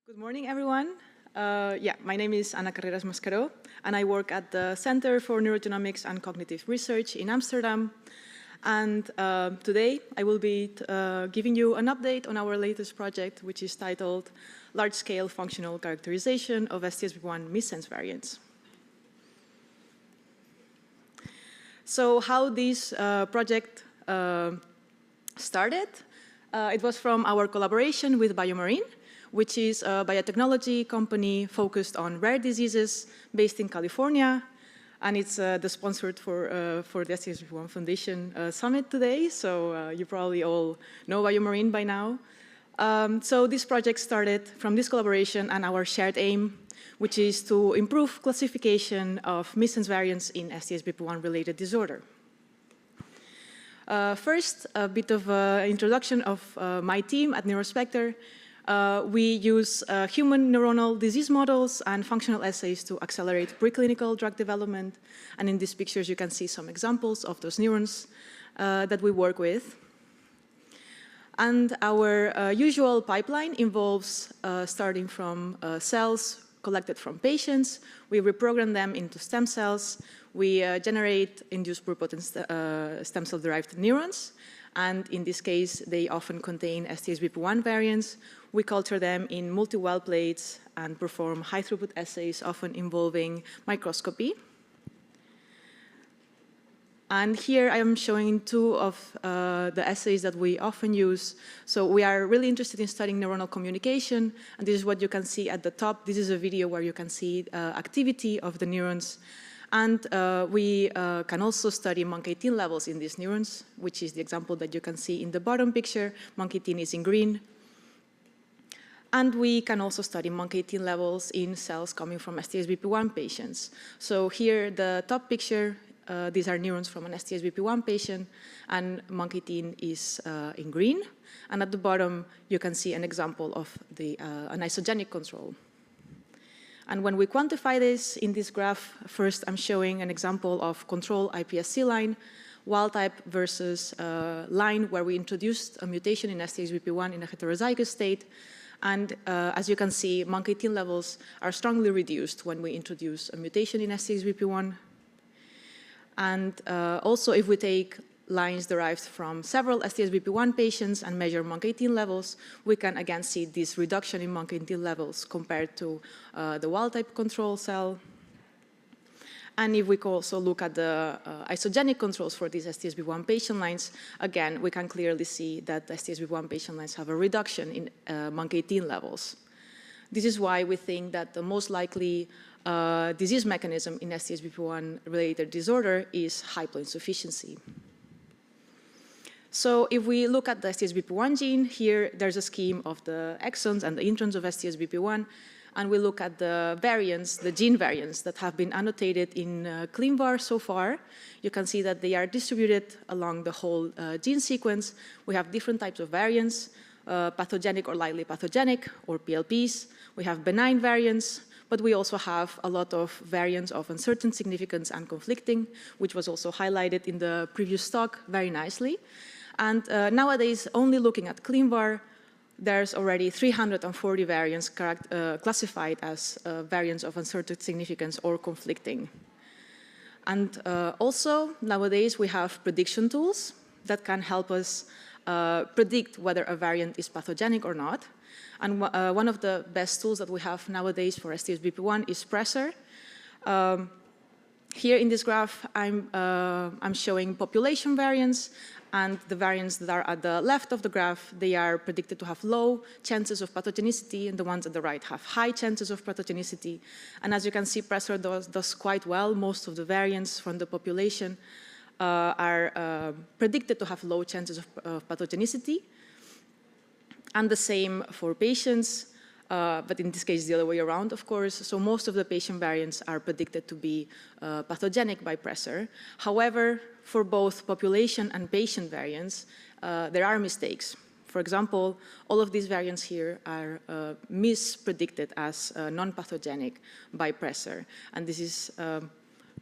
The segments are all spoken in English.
Good morning, everyone. My name is Carreras Mascaro, and I work at the Center for Neurogenomics and Cognitive Research in Amsterdam. And today, I will be giving you an update on our latest project, which is titled Large-Scale Functional Characterization of STXBP1 missense variants. So how this project started? It was from our collaboration with BioMarine, which is a biotechnology company focused on rare diseases based in California. And it's the sponsored for the STXBP1 Foundation Summit today. So you probably all know BioMarine by now. So this project started from this collaboration and our shared aim, which is to improve classification of missense variants in STXBP1 related disorder. First, a bit of an introduction of my team at Neurospector. We use human neuronal disease models and functional assays to accelerate preclinical drug development. And in these pictures, you can see some examples of those neurons that we work with. And our usual pipeline involves starting from cells collected from patients. We reprogram them into stem cells. We generate induced pluripotent stem cell-derived neurons. And in this case, they often contain STXBP1 variants. We culture them in multi-well plates and perform high-throughput assays, often involving microscopy. And here I am showing two of the assays that we often use. So we are really interested in studying neuronal communication. And this is what you can see at the top. This is a video where you can see activity of the neurons. And we can also study MUNC18 levels in these neurons, which is the example that you can see in the bottom picture. MUNC18 is in green. And we can also study MUNC18 levels in cells coming from STXBP1 patients. So here, the top picture, these are neurons from an STXBP1 patient, and MUNC18 is in green. And at the bottom, you can see an example of an isogenic control. And when we quantify this in this graph, first I'm showing an example of control iPSC line, wild type versus line where we introduced a mutation in STXBP1 in a heterozygous state. And as you can see, MUNC18 levels are strongly reduced when we introduce a mutation in STXBP1. And also, if we take lines derived from several STXBP1 patients and measure MUNC18 levels, we can again see this reduction in MUNC18 levels compared to the wild-type control cell. And if we also look at the isogenic controls for these STXBP1 patient lines, again, we can clearly see that the STXBP1 patient lines have a reduction in MUNC18 levels. This is why we think that the most likely disease mechanism in STXBP1-related disorder is haploinsufficiency. So if we look at the STXBP1 gene, here there's a scheme of the exons and the introns of STXBP1, and we look at the variants, the gene variants that have been annotated in ClinVar so far. You can see that they are distributed along the whole gene sequence. We have different types of variants, pathogenic or lightly pathogenic, or PLPs. We have benign variants, but we also have a lot of variants of uncertain significance and conflicting, which was also highlighted in the previous talk very nicely. And nowadays, only looking at ClinVar, there's already 340 variants classified as variants of uncertain significance or conflicting. And also, nowadays, we have prediction tools that can help us predict whether a variant is pathogenic or not. And one of the best tools that we have nowadays for STXBP1 is Pressor. Here in this graph, I'm showing population variants, and the variants that are at the left of the graph, they are predicted to have low chances of pathogenicity, and the ones at the right have high chances of pathogenicity. And as you can see, Pressor does quite well. Most of the variants from the population are predicted to have low chances of pathogenicity. And the same for patients, but in this case, the other way around, of course. So most of the patient variants are predicted to be pathogenic by Pressor. However, for both population and patient variants, there are mistakes. For example, all of these variants here are mispredicted as non-pathogenic by Pressor. And this is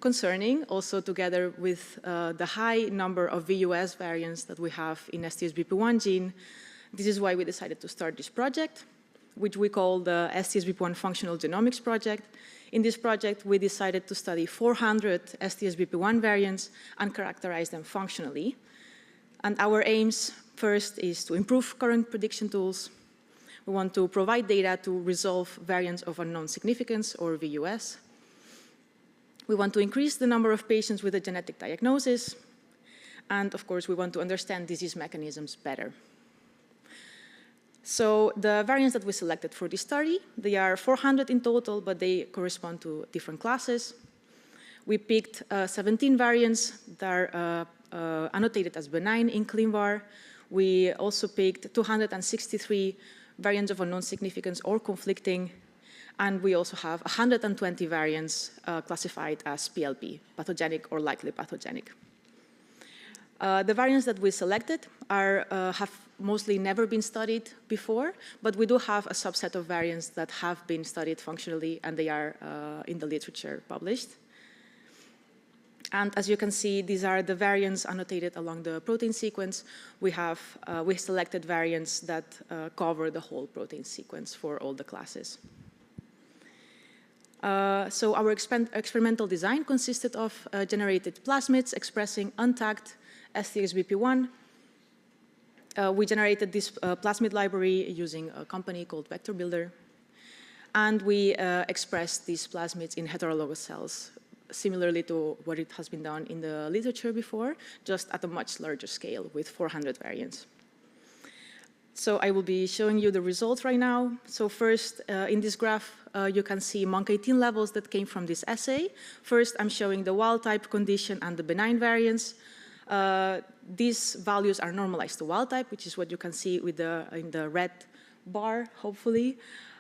concerning, also together with the high number of VUS variants that we have in STXBP1 gene. This is why we decided to start this project. which we call the STXBP1 Functional Genomics Project. In this project, we decided to study 400 STXBP1 variants and characterize them functionally. And our aims first is to improve current prediction tools. We want to provide data to resolve variants of unknown significance, or VUS. We want to increase the number of patients with a genetic diagnosis. And of course, we want to understand disease mechanisms better. So the variants that we selected for this study, they are 400 in total, but they correspond to different classes. We picked 17 variants that are annotated as benign in ClinVar. We also picked 263 variants of unknown significance or conflicting, and we also have 120 variants classified as PLP, pathogenic or likely pathogenic. The variants that we selected have mostly never been studied before, but we do have a subset of variants that have been studied functionally, and they are in the literature published. And as you can see, these are the variants annotated along the protein sequence. We selected variants that cover the whole protein sequence for all the classes. So our experimental design consisted of generated plasmids expressing untagged STXBP1. We generated this plasmid library using a company called Vector Builder. And we expressed these plasmids in heterologous cells, similarly to what it has been done in the literature before, just at a much larger scale with 400 variants. So I will be showing you the results right now. So first, in this graph, you can see MUNC18 levels that came from this assay. First, I'm showing the wild-type condition and the benign variants. These values are normalized to wild-type, which is what you can see in the red bar, hopefully.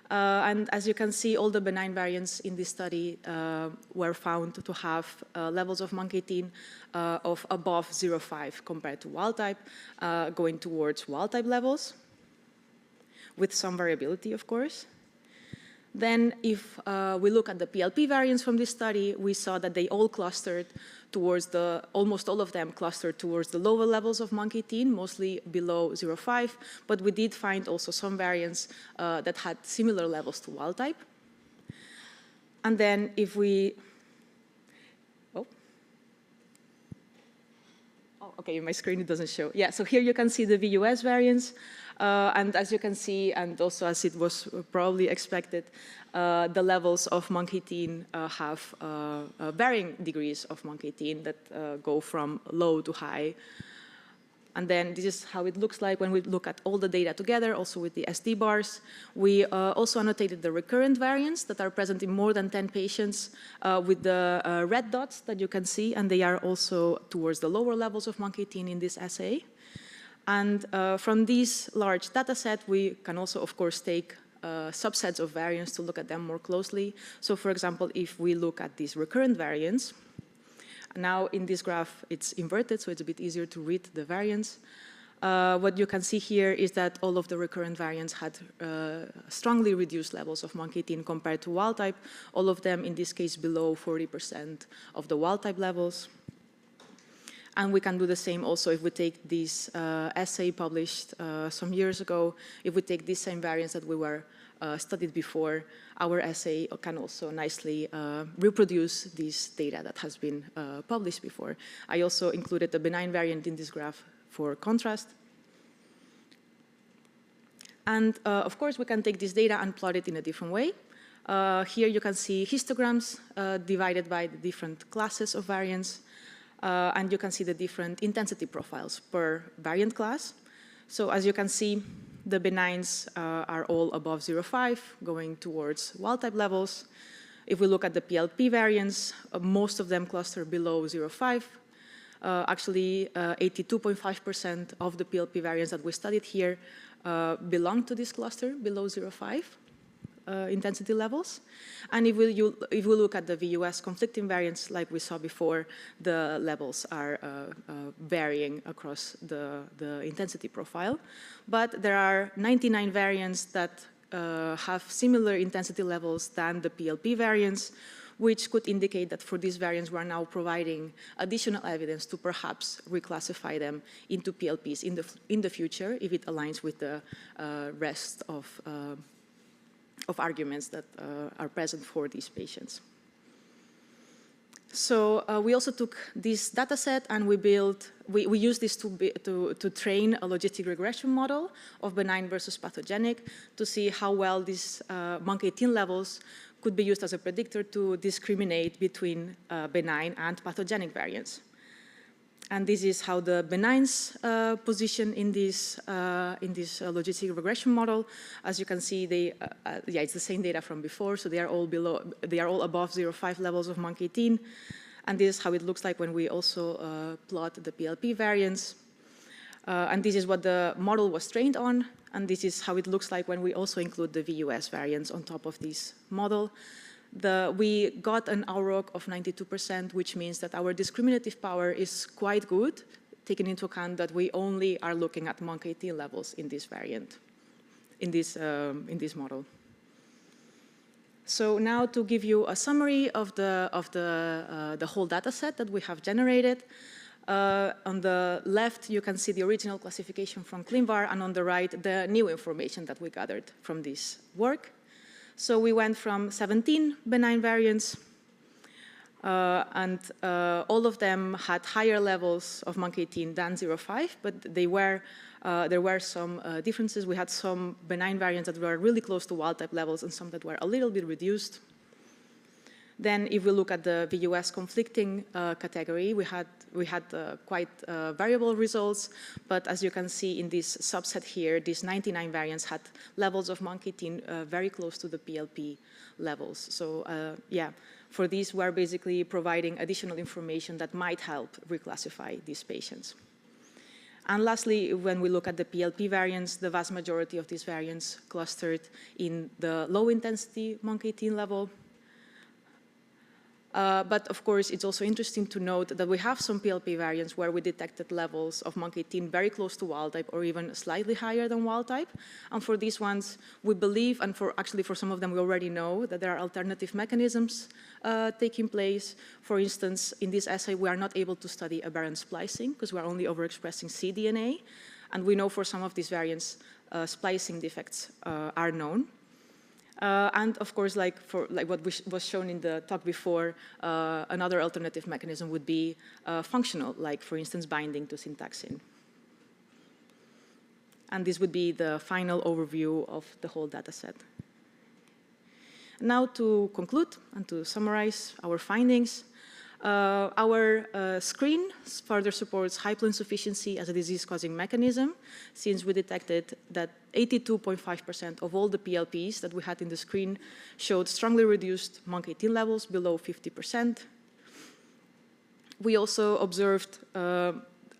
And as you can see, all the benign variants in this study were found to have levels of MUNC18 of above 0.5 compared to wild-type, going towards wild-type levels, with some variability, of course. Then if we look at the PLP variants from this study, we saw that they all clustered towards almost all of them clustered towards the lower levels of MUNC18, mostly below 0.5, but we did find also some variants that had similar levels to wild type. And then if we, okay, my screen it doesn't show. Yeah, so here you can see the VUS variants. And as you can see, and also as it was probably expected, the levels of MUNC18 have varying degrees of MUNC18 that go from low to high. And then this is how it looks like when we look at all the data together, also with the SD bars. We also annotated the recurrent variants that are present in more than 10 patients with the red dots that you can see, and they are also towards the lower levels of MUNC18 in this assay. And from this large data set, we can also, of course, take subsets of variants to look at them more closely. So, for example, if we look at these recurrent variants, now in this graph, it's inverted, so it's a bit easier to read the variants. What you can see here is that all of the recurrent variants had strongly reduced levels of MUNC18 compared to wild type, all of them, in this case, below 40% of the wild type levels. And we can do the same also if we take this assay published some years ago. If we take these same variants that we were studied before, our assay can also nicely reproduce this data that has been published before. I also included the benign variant in this graph for contrast. And of course, we can take this data and plot it in a different way. Here you can see histograms divided by the different classes of variants. And you can see the different intensity profiles per variant class. So as you can see, the benigns are all above 0.5, going towards wild-type levels. If we look at the PLP variants, most of them cluster below 0.5. Actually, 82.5% of the PLP variants that we studied here belong to this cluster below 0.5. Intensity levels. And if we look at the VUS conflicting variants, like we saw before, the levels are varying across the intensity profile. But there are 99 variants that have similar intensity levels than the PLP variants, which could indicate that for these variants, we are now providing additional evidence to perhaps reclassify them into PLPs in the future if it aligns with the rest of of arguments that are present for these patients. So we also took this data set and we used this to train a logistic regression model of benign versus pathogenic to see how well these MUNC18 levels could be used as a predictor to discriminate between benign and pathogenic variants. And this is how the benigns position in this logistic regression model. As you can see, it's the same data from before, so they are all above 0.5 levels of MUNC18. And this is how it looks like when we also plot the PLP variants. And this is what the model was trained on, and this is how it looks like when we also include the VUS variants on top of this model. We got an ROC of 92%, which means that our discriminative power is quite good, taking into account that we only are looking at MUNC18 levels in this variant, in this model. So now to give you a summary of the whole data set that we have generated. On the left, you can see the original classification from ClinVar, and on the right, the new information that we gathered from this work. So we went from 17 benign variants, and all of them had higher levels of MUNC18 than 0.5, but there were some differences. We had some benign variants that were really close to wild-type levels and some that were a little bit reduced. Then if we look at the VUS conflicting category, we had quite variable results, but as you can see in this subset here, these 99 variants had levels of MUNC18 very close to the PLP levels. So yeah, for these we're basically providing additional information that might help reclassify these patients. And lastly, when we look at the PLP variants, the vast majority of these variants clustered in the low intensity MUNC18 level. But of course, it's also interesting to note that we have some PLP variants where we detected levels of MUNC18 very close to wild type or even slightly higher than wild type. And for these ones, we believe, and actually for some of them we already know, that there are alternative mechanisms taking place. For instance, in this assay, we are not able to study aberrant splicing because we are only overexpressing cDNA. And we know for some of these variants, splicing defects are known. And of course, like what was shown in the talk before, another alternative mechanism would be functional, like for instance, binding to syntaxin. And this would be the final overview of the whole data set. Now to conclude and to summarize our findings, our screen further supports haploinsufficiency as a disease-causing mechanism, since we detected that 82.5% of all the PLPs that we had in the screen showed strongly reduced MUNC18 levels below 50%. We also observed that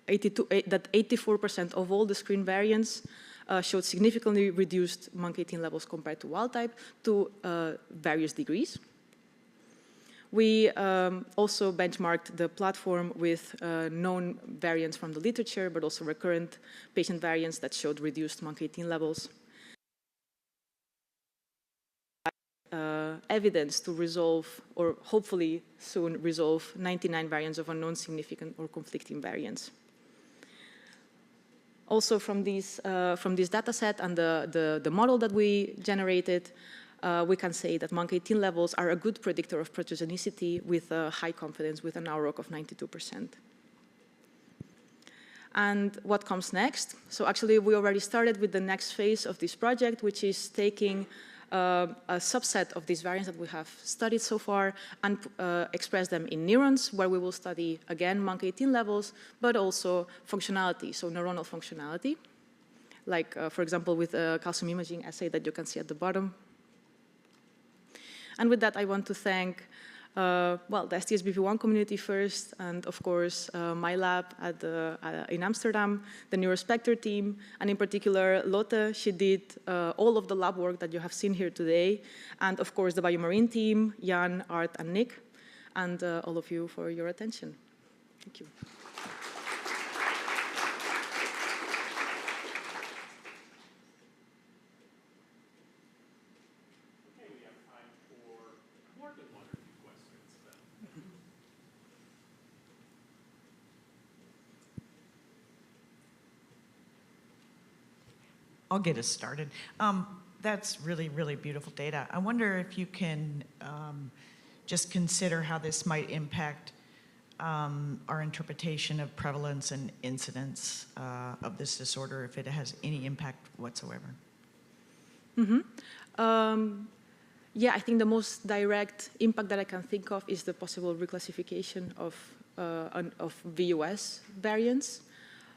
84% of all the screen variants showed significantly reduced MUNC18 levels compared to wild type to various degrees. We also benchmarked the platform with known variants from the literature, but also recurrent patient variants that showed reduced MUNC18 levels. Evidence to resolve, or hopefully soon resolve, 99 variants of unknown significant or conflicting variants. Also from this data set and the model that we generated, we can say that MUNC18 levels are a good predictor of proteogenicity with a high confidence with an ROC of 92%. And what comes next? So actually we already started with the next phase of this project, which is taking a subset of these variants that we have studied so far and express them in neurons, where we will study again MUNC18 levels, but also functionality, so neuronal functionality, like for example with a calcium imaging assay that you can see at the bottom. And with that, I want to thank, well, the STXBP1 community first, and of course, my lab in Amsterdam, the Neurospector team, and in particular, Lotte. She did all of the lab work that you have seen here today, and of course, the Biomarine team, Jan, Art, and Nick, and all of you for your attention. Thank you. I'll get us started. That's really, really beautiful data. I wonder if you can just consider how this might impact our interpretation of prevalence and incidence of this disorder, if it has any impact whatsoever. Yeah, I think the most direct impact that I can think of is the possible reclassification of VUS variants.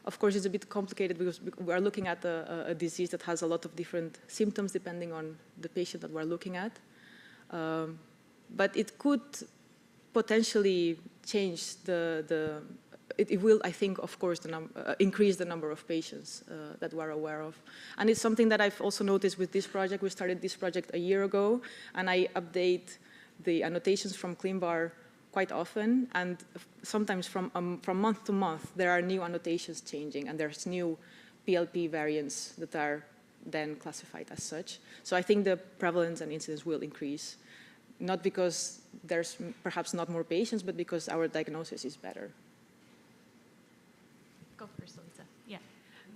Of course, it's a bit complicated because we are looking at a disease that has a lot of different symptoms depending on the patient that we're looking at. But it could potentially change it will, I think, of course, increase the number of patients that we're aware of. And it's something that I've also noticed with this project. We started this project a year ago, and I update the annotations from ClinVar quite often. And sometimes from month to month, there are new annotations changing, and there's new PLP variants that are then classified as such. So I think the prevalence and incidence will increase, not because there's perhaps not more patients, but because our diagnosis is better. Go first, Lisa. Yeah.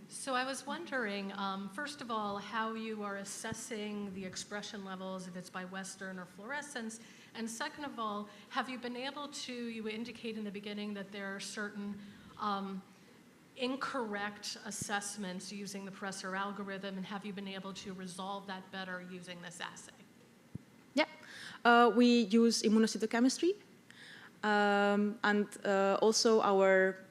So I was wondering, first of all, how you are assessing the expression levels, if it's by Western or fluorescence, and second of all, have you been able to, you indicate in the beginning that there are certain incorrect assessments using the Presser algorithm, and have you been able to resolve that better using this assay? Yeah, we use immunocytochemistry. And also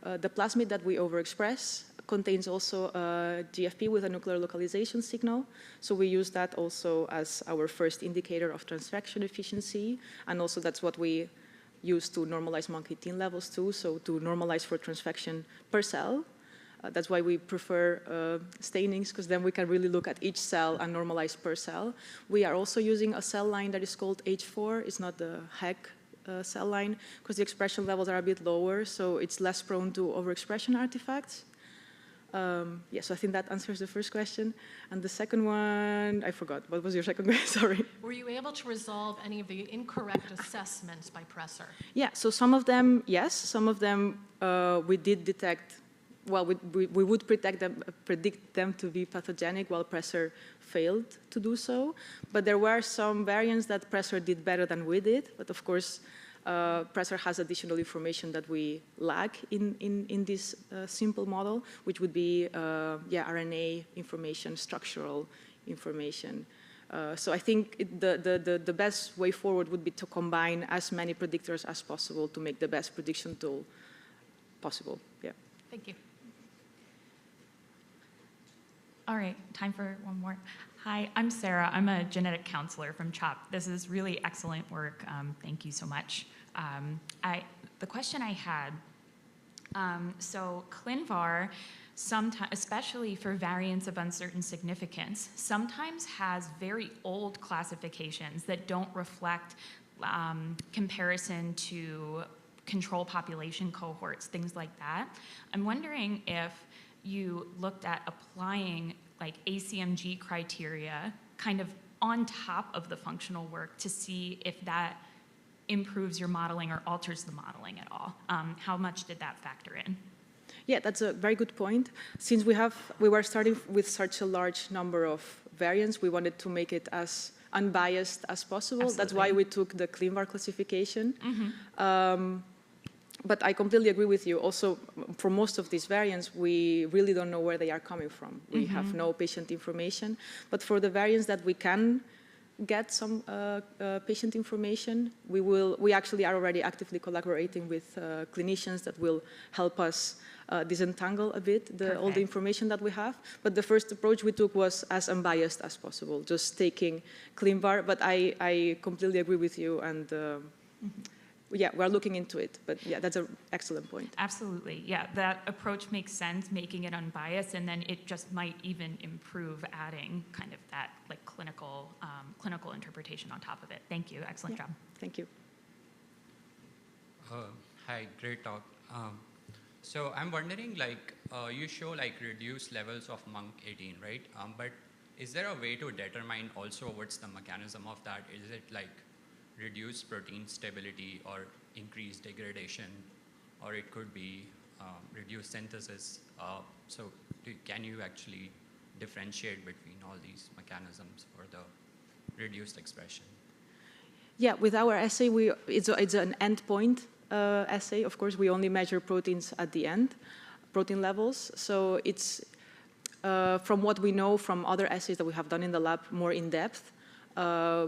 the plasmid that we overexpress contains also a GFP with a nuclear localization signal. So we use that also as our first indicator of transfection efficiency. And also that's what we use to normalize MONK18 levels too, so to normalize for transfection per cell. That's why we prefer stainings, because then we can really look at each cell and normalize per cell. We are also using a cell line that is called H4. It's not the HEC cell line, because the expression levels are a bit lower, so it's less prone to overexpression artifacts. Yeah, so I think that answers the first question. And the second one, I forgot. What was your second question? Sorry. Were you able to resolve any of the incorrect assessments by Presser? Yeah, so some of them, yes. Some of them we did detect. Well, we would predict them to be pathogenic, while Presser failed to do so. But there were some variants that Presser did better than we did. But of course, Presser has additional information that we lack in this simple model, which would be RNA information, structural information. So I think the best way forward would be to combine as many predictors as possible to make the best prediction tool possible. Yeah. Thank you. All right, time for one more. Hi, I'm Sarah. I'm a genetic counselor from CHOP. This is really excellent work. Thank you so much. The question I had, so ClinVar, especially for variants of uncertain significance, sometimes has very old classifications that don't reflect comparison to control population cohorts, things like that. I'm wondering if you looked at applying like ACMG criteria kind of on top of the functional work to see if that improves your modeling or alters the modeling at all. How much did that factor in? Yeah, that's a very good point. Since we were starting with such a large number of variants, we wanted to make it as unbiased as possible. Absolutely. That's why we took the ClinVar classification. Mm-hmm. But I completely agree with you. Also, for most of these variants, we really don't know where they are coming from. We mm-hmm. have no patient information. But for the variants that we can get some patient information, we actually are already actively collaborating with clinicians that will help us disentangle a bit all the information that we have. But the first approach we took was as unbiased as possible, just taking ClinVar. But I completely agree with you, and mm-hmm. Yeah, we're looking into it, but yeah, that's an excellent point. Absolutely, yeah, that approach makes sense, making it unbiased, and then it just might even improve adding kind of that like clinical interpretation on top of it. Thank you, excellent job. Thank you. Hi, great talk. So I'm wondering, like, you show like reduced levels of MONK18, right? But is there a way to determine also what's the mechanism of that? Is it like reduced protein stability or increased degradation, or it could be reduced synthesis? So can you actually differentiate between all these mechanisms for the reduced expression? Yeah, with our assay, it's an endpoint assay. Of course, we only measure proteins at the end, protein levels. So it's, from what we know from other assays that we have done in the lab more in depth,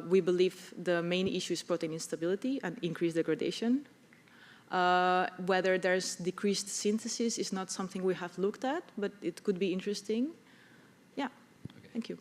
we believe the main issue is protein instability and increased degradation. Whether there's decreased synthesis is not something we have looked at, but it could be interesting. Yeah, okay. Thank you.